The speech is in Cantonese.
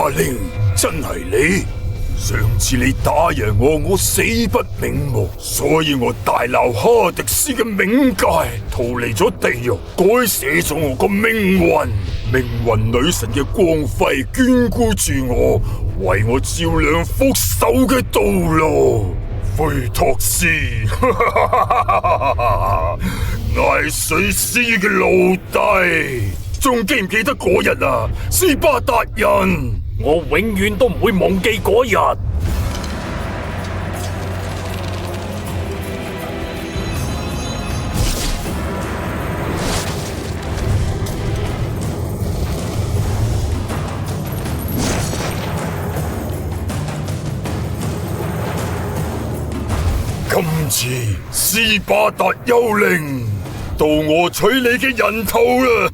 令，真係你？上次你打贏我，我死不瞑目，所以我大鬧哈迪斯嘅冥界，逃離咗地獄，改寫咗我個命運。命運女神嘅光輝眷顧住我，為我照亮復仇嘅道路。菲托斯，艾水斯嘅奴隸，仲記唔記得嗰日啊？斯巴達人，我永遠都唔會忘記嗰日。今次斯巴達幽靈，到我取你嘅人頭啦！